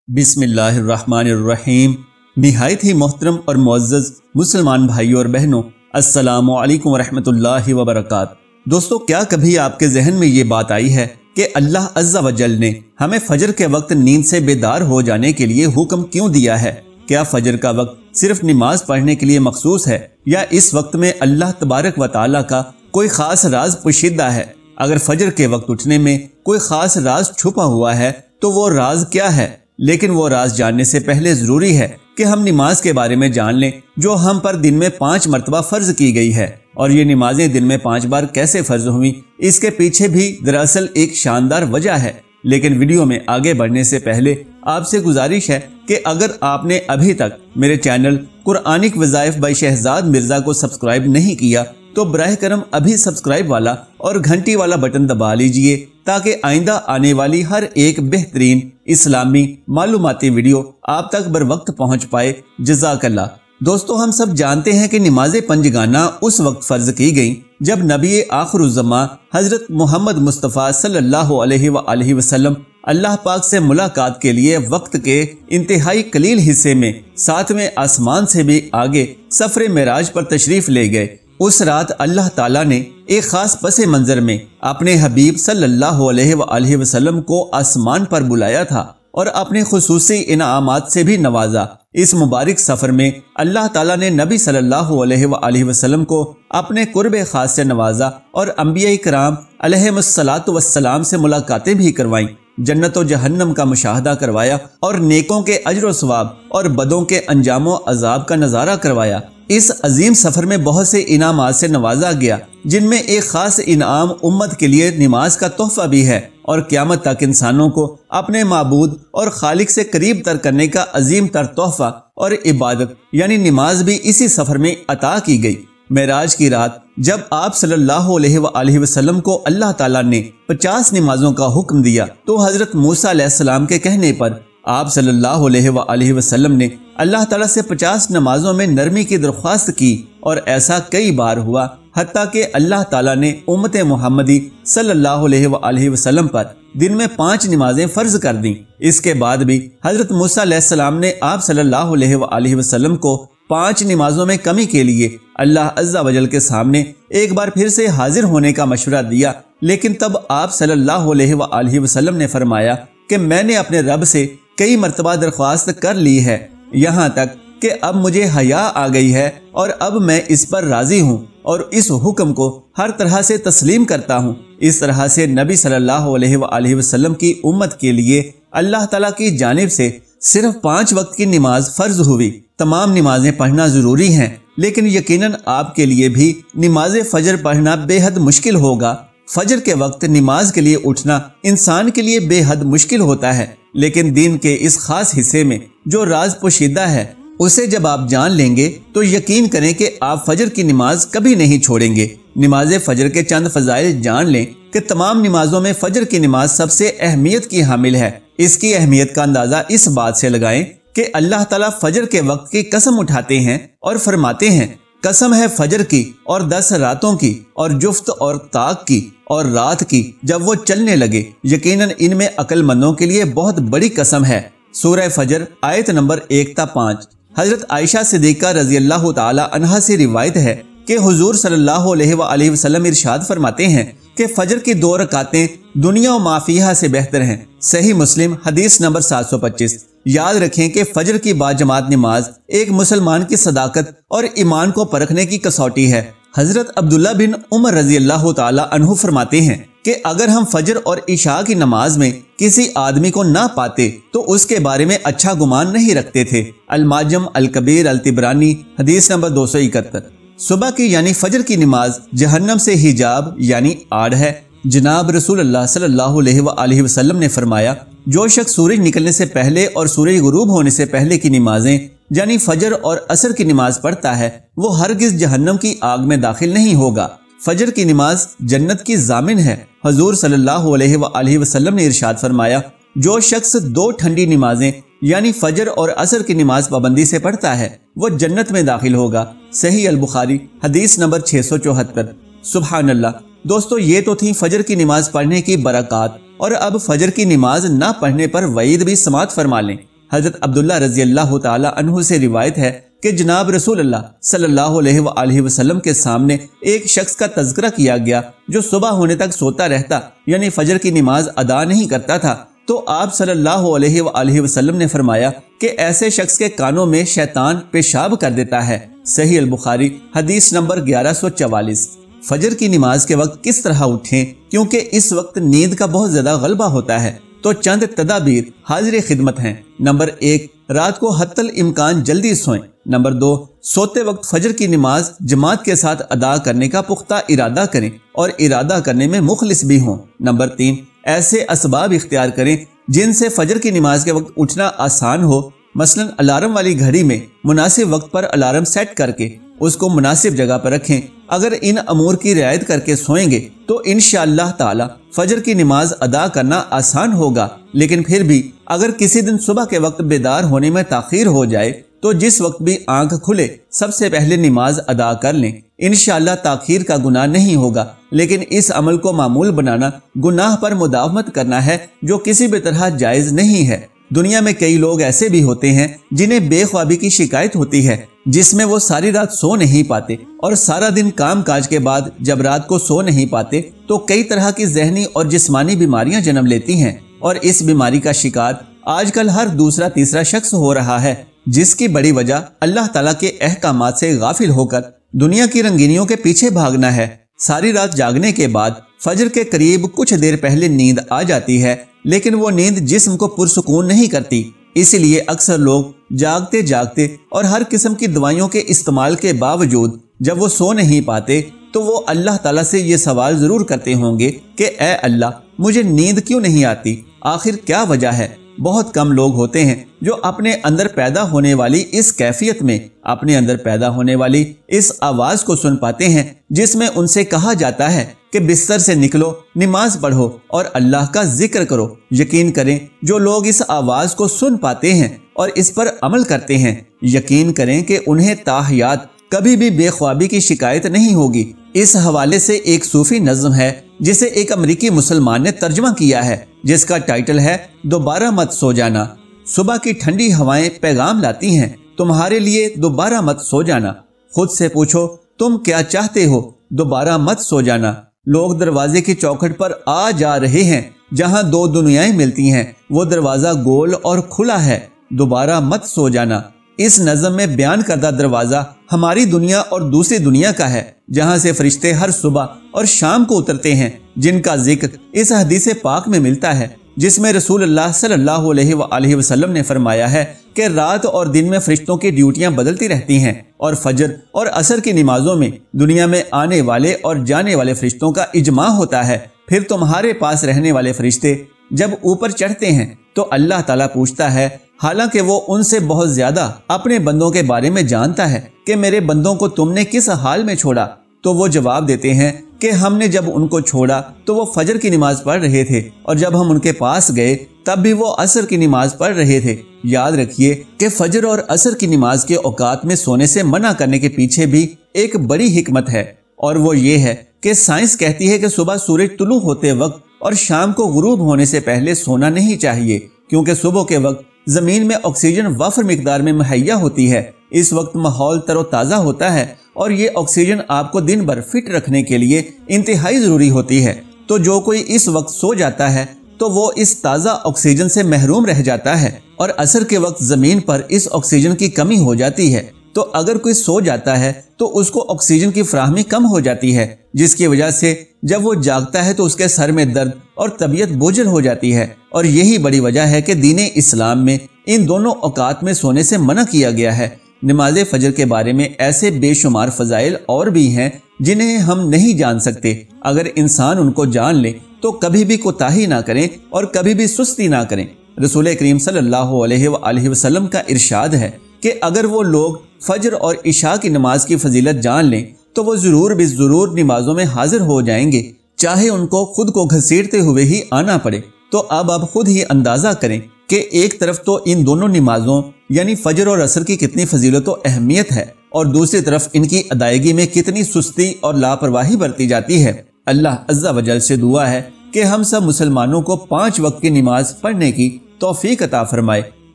بسم اللہ الرحمن الرحیم۔ نہایت ہی محترم اور معزز مسلمان بھائیوں اور بہنوں، السلام علیکم ورحمۃ اللہ وبرکاتہ۔ دوستو، کیا کبھی آپ کے ذہن میں یہ بات آئی ہے کہ اللہ عز و جل نے ہمیں فجر کے وقت نیند سے بیدار ہو جانے کے لیے حکم کیوں دیا ہے؟ کیا فجر کا وقت صرف نماز پڑھنے کے لیے مخصوص ہے یا اس وقت میں اللہ تبارک و تعالیٰ کا کوئی خاص راز پوشیدہ ہے؟ اگر فجر کے وقت اٹھنے میں کوئی خاص راز چھپا ہوا ہے تو وہ راز کیا ہے؟ لیکن وہ راز جاننے سے پہلے ضروری ہے کہ ہم نماز کے بارے میں جان لیں جو ہم پر دن میں 5 مرتبہ فرض کی گئی ہے، اور یہ نمازیں دن میں 5 بار کیسے فرض ہوئیں، اس کے پیچھے بھی دراصل ایک شاندار وجہ ہے۔ لیکن ویڈیو میں آگے بڑھنے سے پہلے آپ سے گزارش ہے کہ اگر آپ نے ابھی تک میرے چینل قرآنک وظائف بائی شہزاد مرزا کو سبسکرائب نہیں کیا تو براہ کرم ابھی سبسکرائب والا اور گھنٹی والا بٹن دبا لیجئے تاکہ آئندہ آنے والی ہر ایک بہترین اسلامی معلوماتی ویڈیو آپ تک بر وقت پہنچ پائے۔ جزاک اللہ۔ دوستو، ہم سب جانتے ہیں کہ نماز پنجگانہ اس وقت فرض کی گئیں جب نبی آخر الزمان حضرت محمد مصطفیٰ صلی اللہ علیہ وآلہ وسلم اللہ پاک سے ملاقات کے لیے وقت کے انتہائی قلیل حصے میں 7ویں آسمان سے بھی آگے سفر معراج پر تشریف لے گئے۔ اس رات اللہ تعالیٰ نے ایک خاص پس منظر میں اپنے حبیب صلی اللہ علیہ وآلہ وسلم کو آسمان پر بلایا تھا اور اپنے خصوصی انعامات سے بھی نوازا۔ اس مبارک سفر میں اللہ تعالیٰ نے نبی صلی اللہ علیہ وآلہ وسلم کو اپنے قرب خاص سے نوازا اور انبیاء کرام علیہم الصلاۃ والسلام سے ملاقاتیں بھی کروائیں، جنت و جہنم کا مشاہدہ کروایا اور نیکوں کے اجر و ثواب اور بدوں کے انجام و عذاب کا نظارہ کروایا۔ اس عظیم سفر میں بہت سے انعامات سے نوازا گیا، جن میں ایک خاص انعام امت کے لیے نماز کا تحفہ بھی ہے، اور قیامت تک انسانوں کو اپنے معبود اور خالق سے قریب تر کرنے کا عظیم تر تحفہ اور عبادت یعنی نماز بھی اسی سفر میں عطا کی گئی۔ معراج کی رات جب آپ صلی اللہ علیہ وآلہ وسلم کو اللہ تعالیٰ نے 50 نمازوں کا حکم دیا تو حضرت موسیٰ علیہ السلام کے کہنے پر آپ صلی اللہ علیہ وآلہ وسلم نے اللہ تعالیٰ سے 50 نمازوں میں نرمی کی درخواست کی، اور ایسا کئی بار ہوا حتیٰ کہ اللہ تعالیٰ نے امت محمدی صلی اللہ علیہ وآلہ وسلم پر دن میں 5 نمازیں فرض کر دیں۔ اس کے بعد بھی حضرت موسیٰ علیہ السلام نے آپ صلی اللہ علیہ وآلہ وسلم کو 5 نمازوں میں کمی کے لیے اللہ عز و جل کے سامنے ایک بار پھر سے حاضر ہونے کا مشورہ دیا، لیکن تب آپ صلی اللہ علیہ وآلہ وسلم نے فرمایا کہ میں نے اپنے رب سے کئی مرتبہ درخواست کر لی ہے، یہاں تک کہ اب مجھے حیا آ گئی ہے اور اب میں اس پر راضی ہوں اور اس حکم کو ہر طرح سے تسلیم کرتا ہوں۔ اس طرح سے نبی صلی اللہ علیہ وآلہ وسلم کی امت کے لیے اللہ تعالیٰ کی جانب سے صرف 5 وقت کی نماز فرض ہوئی۔ تمام نمازیں پڑھنا ضروری ہیں، لیکن یقیناً آپ کے لیے بھی نماز فجر پڑھنا بے حد مشکل ہوگا۔ فجر کے وقت نماز کے لیے اٹھنا انسان کے لیے بے حد مشکل ہوتا ہے، لیکن دین کے اس خاص حصے میں جو راز پوشیدہ ہے اسے جب آپ جان لیں گے تو یقین کریں کہ آپ فجر کی نماز کبھی نہیں چھوڑیں گے۔ نماز فجر کے چند فضائل جان لیں کہ تمام نمازوں میں فجر کی نماز سب سے اہمیت کی حامل ہے۔ اس کی اہمیت کا اندازہ اس بات سے لگائیں کہ اللہ تعالیٰ فجر کے وقت کی قسم اٹھاتے ہیں اور فرماتے ہیں، قسم ہے فجر کی اور 10 راتوں کی اور جفت اور طاق کی اور رات کی جب وہ چلنے لگے، یقیناً ان میں عقل مندوں کے لیے بہت بڑی قسم ہے۔ سورہ فجر آیت نمبر 1 تا 5۔ حضرت عائشہ صدیقہ رضی اللہ تعالی عنہا سے روایت ہے کہ حضور صلی اللہ علیہ وآلہ وسلم ارشاد فرماتے ہیں کہ فجر کی 2 رکعتیں دنیا و ما فیہا سے بہتر ہیں۔ صحیح مسلم حدیث نمبر 725۔ یاد رکھیں کہ فجر کی باجماعت نماز ایک مسلمان کی صداقت اور ایمان کو پرکھنے کی کسوٹی ہے۔ حضرت عبداللہ بن عمر رضی اللہ تعالی عنہ فرماتے ہیں کہ اگر ہم فجر اور عشاء کی نماز میں کسی آدمی کو نہ پاتے تو اس کے بارے میں اچھا گمان نہیں رکھتے تھے۔ الماجم الکبیر الطبرانی حدیث نمبر 271۔ صبح کی یعنی فجر کی نماز جہنم سے حجاب یعنی آڑ ہے۔ جناب رسول اللہ صلی اللہ علیہ وآلہ وسلم نے فرمایا، جو شخص سورج نکلنے سے پہلے اور سورج غروب ہونے سے پہلے کی نمازیں یعنی فجر اور عصر کی نماز پڑھتا ہے وہ ہرگز جہنم کی آگ میں داخل نہیں ہوگا۔ فجر کی نماز جنت کی ضامن ہے۔ حضور صلی اللہ علیہ وآلہ وسلم نے ارشاد فرمایا، جو شخص 2 ٹھنڈی نمازیں یعنی فجر اور عصر کی نماز پابندی سے پڑھتا ہے وہ جنت میں داخل ہوگا۔ صحیح البخاری حدیث نمبر 674۔ سبحان اللہ۔ دوستو، یہ تو تھی فجر کی نماز پڑھنے کی برکات، اور اب فجر کی نماز نہ پڑھنے پر وعید بھی سماعت فرما لیں۔ हजरत अब्दुल्ला रजी अल्लाह ताला अन्हु से रिवायत है कि जनाब रसूल अल्लाह सल्लल्लाहु अलैहि वसल्लम के सामने एक शख्स का तज़किरा किया गया जो सुबह होने तक सोता रहता, यानी फजर की नमाज अदा नहीं करता था। तो आप सल्लल्लाहु अलैहि वसल्लम ने फरमाया कि ऐसे शख्स के कानों में शैतान पेशाब कर देता है। सही अल बुखारी हदीस नंबर 1144। फजर की नमाज के वक्त किस तरह उठें, क्योंकि इस वक्त नींद का बहुत ज्यादा गलबा होता है। तो चंद तदाबीर हाजिर खिदमत हैं। नंबर 1, रात को हत्तल इम्कान जल्दी सोएं। नंबर 2, सोते वक्त फजर की नमाज जमात के साथ अदा करने का पुख्ता इरादा करें और इरादा करने में मुखलिस भी हों। नंबर 3, ऐसे असबाब इख्तियार करें जिनसे फजर की नमाज के वक्त उठना आसान हो। मसलन अलार्म वाली घड़ी में मुनासिब वक्त पर अलार्म सेट करके उसको मुनासिब जगह पर रखें। अगर इन अमूर की रियायत करके सोएंगे तो इंशाअल्लाह ताला फजर की नमाज अदा करना आसान होगा। लेकिन फिर भी अगर किसी दिन सुबह के वक्त बेदार होने में ताखीर हो जाए तो जिस वक्त भी आंख खुले सबसे पहले नमाज अदा कर लें। इंशाअल्लाह ताखीर का गुनाह नहीं होगा, लेकिन इस अमल को मामूल बनाना गुनाह पर मुदावमत करना है, जो किसी भी तरह जायज नहीं है। दुनिया में कई लोग ऐसे भी होते हैं जिन्हें बेख्वाबी की शिकायत होती है, जिसमें वो सारी रात सो नहीं पाते और सारा दिन काम काज के बाद जब रात को सो नहीं पाते तो कई तरह की जहनी और जिस्मानी बीमारियां जन्म लेती हैं। और इस बीमारी का शिकार आजकल हर दूसरा तीसरा शख्स हो रहा है, जिसकी बड़ी वजह अल्लाह ताला के अहकामात से गाफिल होकर दुनिया की रंगीनियों के पीछे भागना है। सारी रात जागने के बाद फजर के करीब कुछ देर पहले नींद आ जाती है, लेकिन वो नींद जिस्म को पुरसुकून नहीं करती। इसलिए अक्सर लोग जागते जागते और हर किस्म की दवाइयों के इस्तेमाल के बावजूद जब वो सो नहीं पाते तो वो अल्लाह ताला से ये सवाल जरूर करते होंगे कि ए अल्लाह, मुझे नींद क्यों नहीं आती, आखिर क्या वजह है। बहुत कम लोग होते हैं जो अपने अंदर पैदा होने वाली इस कैफियत में, अपने अंदर पैदा होने वाली इस आवाज को सुन पाते हैं जिसमें उनसे कहा जाता है कि बिस्तर से निकलो, नमाज पढ़ो और अल्लाह का जिक्र करो। यकीन करें जो लोग इस आवाज को सुन पाते हैं और इस पर अमल करते हैं, यकीन करें कि उन्हें ताहियात कभी भी बेख्वाबी की शिकायत नहीं होगी। इस हवाले से एक सूफी नज़्म है जिसे एक अमरीकी मुसलमान ने तर्जुमा किया है, जिसका टाइटल है दोबारा मत सो जाना। सुबह की ठंडी हवाएं पैगाम लाती हैं, तुम्हारे लिए दोबारा मत सो जाना। खुद से पूछो तुम क्या चाहते हो, दोबारा मत सो जाना। लोग दरवाजे की चौखट पर आ जा रहे हैं, जहां दो दुनियाएं मिलती हैं, वो दरवाजा गोल और खुला है, दोबारा मत सो जाना। इस नज़म में बयान करदा दरवाजा हमारी दुनिया और दूसरी दुनिया का है, जहां से फरिश्ते हर सुबह और शाम को उतरते हैं, जिनका जिक्र इस हदीस पाक में मिलता है, जिसमें रसूलुल्लाह सल्लल्लाहु अलैहि वसल्लम ने फरमाया है कि रात और दिन में फरिश्तों की ड्यूटियां बदलती रहती हैं और फजर और असर की नमाजों में दुनिया में आने वाले और जाने वाले फरिश्तों का इजमा होता है। फिर तुम्हारे पास रहने वाले फरिश्ते जब ऊपर चढ़ते हैं तो अल्लाह ताला पूछता है, हालांकि वो उनसे बहुत ज्यादा अपने बंदों के बारे में जानता है, कि मेरे बंदों को तुमने किस हाल में छोड़ा। तो वो जवाब देते हैं कि हमने जब उनको छोड़ा तो वो फजर की नमाज पढ़ रहे थे, और जब हम उनके पास गए तब भी वो असर की नमाज पढ़ रहे थे। याद रखिए कि फजर और असर की नमाज के औकात में सोने से मना करने के पीछे भी एक बड़ी हिकमत है, और वो ये है कि साइंस कहती है कि सुबह सूरज तुलू होते वक्त और शाम को गुरूब होने से पहले सोना नहीं चाहिए, क्योंकि सुबह के वक्त जमीन में ऑक्सीजन वफर मिकदार में मुहैया होती है। इस वक्त माहौल तरोताज़ा होता है और ये ऑक्सीजन आपको दिन भर फिट रखने के लिए इंतहाई ज़रूरी होती है। तो जो कोई इस वक्त सो जाता है तो वो इस ताज़ा ऑक्सीजन से महरूम रह जाता है, और असर के वक्त ज़मीन पर इस ऑक्सीजन की कमी हो जाती है। तो अगर कोई सो जाता है तो उसको ऑक्सीजन की फराहमी कम हो जाती है, जिसकी वजह से जब वो जागता है तो उसके सर में दर्द और तबीयत बोझल हो जाती है। और यही बड़ी वजह है कि दीन इस्लाम में इन दोनों औकात में सोने से मना किया गया है। नमाज फजर के बारे में ऐसे बेशुमार फजाइल और भी हैं जिन्हें हम नहीं जान सकते। अगर इंसान उनको जान ले तो कभी भी कोताही ना करें और कभी भी सुस्ती ना करें। रसूल करीम सल्लल्लाहु अलैहि वसल्लम का इरशाद है कि अगर वो लोग फजर और इशा की नमाज की फजीलत जान लें तो वो जरूर भी जरूर नमाजों में हाजिर हो जाएंगे, चाहे उनको खुद को घसीटते हुए ही आना पड़े। तो अब आप खुद ही अंदाजा करें कि एक तरफ तो इन दोनों नमाजों यानी फजर और असर की कितनी फजीलत और अहमियत है, और दूसरी तरफ इनकी अदायगी में कितनी सुस्ती और लापरवाही बरती जाती है। अल्लाह अज़्ज़ा वजल से दुआ है कि हम सब मुसलमानों को 5 वक्त की नमाज पढ़ने की तौफीक अता फरमाए।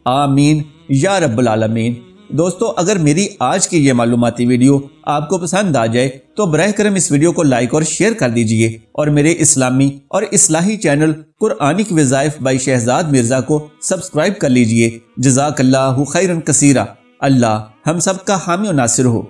آمین یا رب العالمین۔ دوستو اگر میری آج کی یہ معلوماتی ویڈیو آپ کو پسند آ جائے تو براہ کرم اس ویڈیو کو لائک اور شیئر کر دیجئے اور میرے اسلامی اور اصلاحی چینل قرآنک وظائف بائی شہزاد مرزا کو سبسکرائب کر لیجئے۔ جزاک اللہ خیرا کثیرا۔ اللہ ہم سب کا حامی و ناصر ہو۔